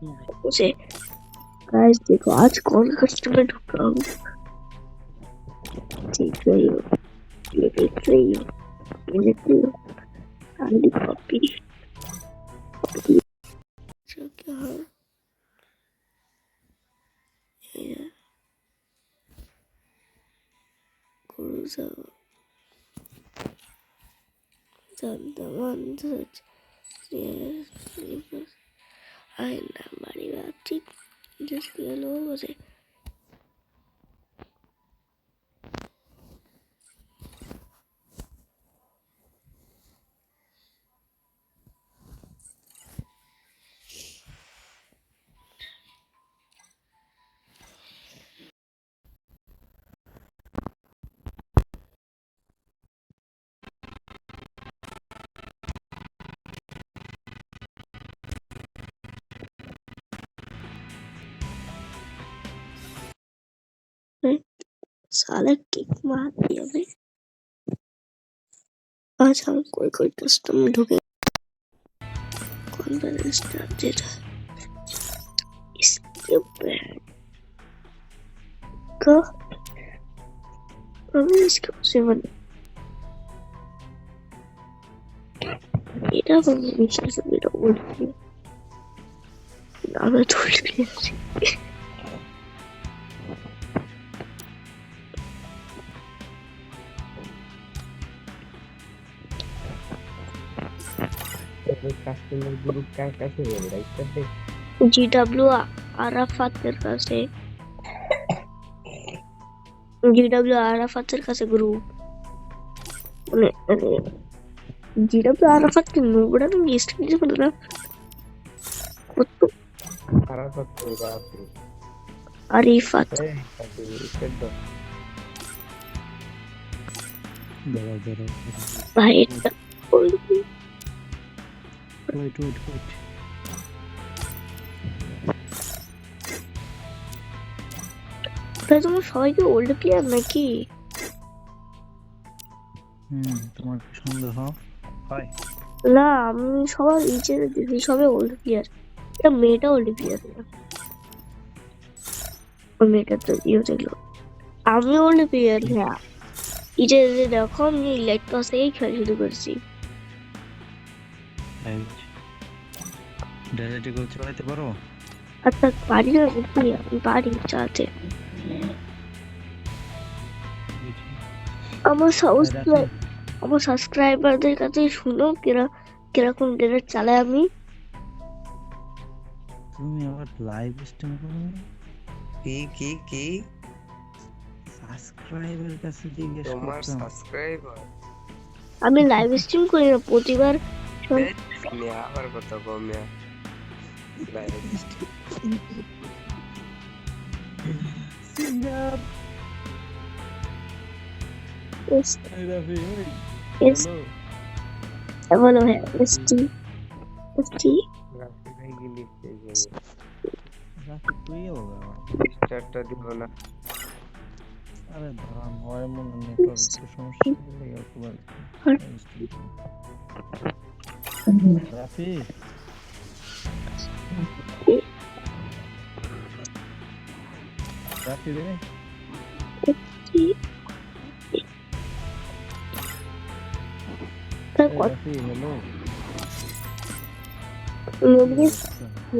उसे गाइस देखो आज कौन कस्टमर ढूंढ हूँ। देख रही हो, ये देख रही हो, ये देख रही हो, काली कॉपी क्या है ये गुरुजा Zandaman such yes I nambari bachi just yellow was it साला किक मार दिया भाई। आज हम कोई कस्टमर ढूंढे कॉन्फिडेंस स्टार्टेड इसके ब्रांड का अभी इसके उसे बने मेरा परमिशन से मेरा ओल्ड प्लेयर ना मैं ओल्ड प्लेयर कस्टमर ग्रुप का कैसे हो रहा है इससे GW आराफातर का से GW आराफातर का से ग्रुप GW आराफातर नूबड़ा ना लिस्ट में बोल रहा कुत्तू आराफातर का आरिफात भाई wait. ভাই তোমার সবাই কি ওল্ড প্লেয়ার নাকি? তোমার কি সন্দেহ হয়? না আমি সবার নিচে দেখি সবাই ওল্ড প্লেয়ার। এটা মেয়েটা ওল্ড প্লেয়ার না, মেয়েটা তো ইয়ে দেখলো আমি ওল্ড প্লেয়ার। হ্যাঁ এটা দেখো আমি লাইট পাস থেকেই খেলা শুরু করছি। ডেজার্টে করে চালাতে পারো? আচ্ছা পারি না বুঝলি, আমি পারি চালাতে। আমার সাবস্ক্রাইবারদের কাছে শুনো কিরকম ডেজার্ট চালাই আমি। তুমি আবার লাইভ স্ট্রিম করো না? কি সাবস্ক্রাইবার কাছে জিজ্ঞেস করো। তোমার সাবস্ক্রাইবার আমি লাইভ স্ট্রিম করি না প্রতিবার। আমি আবার কথা কমে live stream singer Yes. Hey Rafi, hey. Yes. Hello. বলো হ্যাঁ ST রাফি ভাই কি লিখতে যাবে রাফি তুই হবে স্টারটা দিব না। আরে ধরান হয় মনে নেটওয়ার্ক একটু সমস্যা হলে একবার রাফি রাফি রে রাফি হ্যালো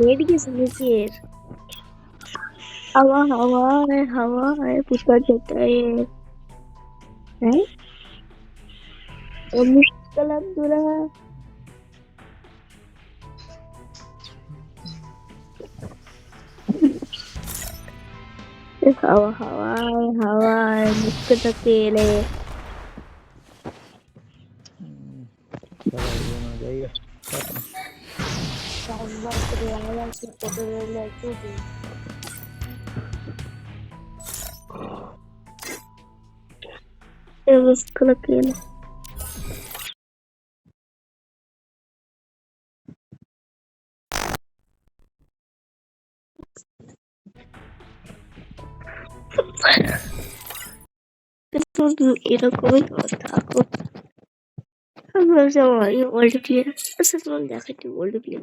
मेरी समझिए हवा है पुष्पा कहता है मुश्किल अब्दुल्ला हवा है मुश्किल अकेले जाइए मुश्किल अकेले এরকমই থাকো। আমি ভাবছি আমার ওল্ড প্লেয়ার আচ্ছা তোমার দেখাচ্ছি ওল্ড প্লেয়ার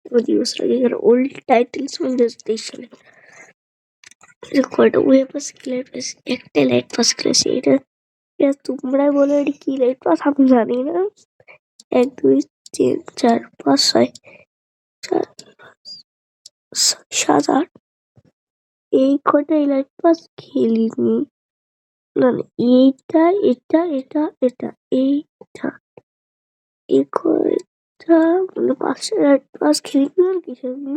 ودي এখানে ওল্ড টাইটেলস মানে 23 সালে কয়টা ওয়েব পাস লাইট পাস একটা লাইট পাস খেলেছি এটা তোমরা বলো এটা কি লাইট পাস আমি জানি না 1 2 3 4 5 6 4 7 8 এই কটা লাইট পাস খেলিনি না না, এইটা এটা এটা এটা এইটা এই কয়টা মানে 5টা লাইট পাস খেলিনি আর কি খেলিনি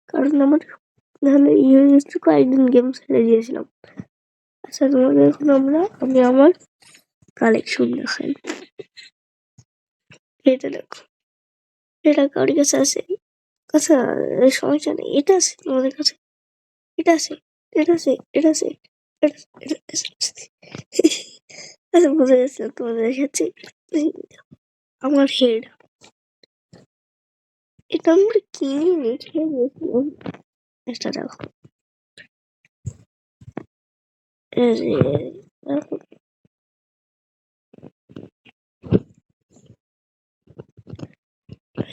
কারণ আমার নাহলে ইয়ে হয়ে গেছে কয়েকদিন গেম ছেড়ে দিয়েছিলাম আচ্ছা তোমাদের এখন আমি আমার কালেকশন দেখাই এটা দেখো এটা কারোর কাছে আছে আচ্ছা সমস্যা নেই এটা আছে তোমাদের কাছে এটা আছে এটা আছে এটা আছে এটা এটা আছে আচ্ছা বুঝে গেছে তোমাদের কাছে আমার হেড এটা আমরা কিনিনি খেয়ে গেছিলাম এটা দেখো এই যে, দেখো,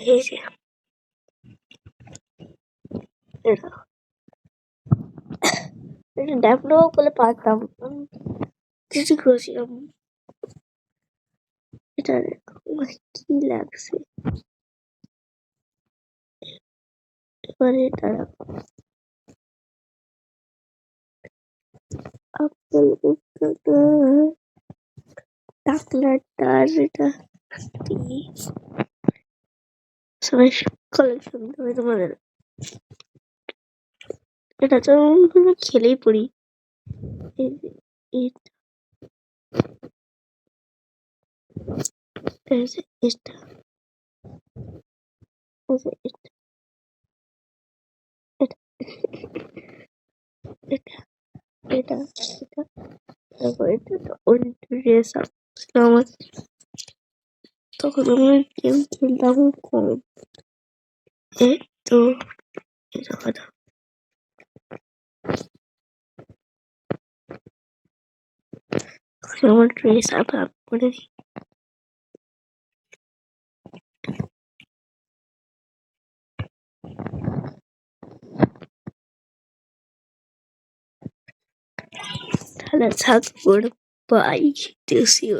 এই যে এটা এটা ডেভেলপ করলে পারতাম কিছু করেছিলাম এটা দেখো কি লাগছে এবারে এটা দেখো আপেল উত্তরটা টাকলাটার এটা কি সবাই কালেকশন দেবে তোমাদের এটা তো আমরা খেলেই পড়ি এই যে এটা এই যে এটা এই যে এটা এটা এটা এটা এটা তারপর এটা তো অনেক ড্রেস আপ ছিল আমার তখন আমি গেম খেলতাম কম এই তো এটা কথা আমার ড্রেস আপ করে দিই তাহলে থাক বাই, to see you.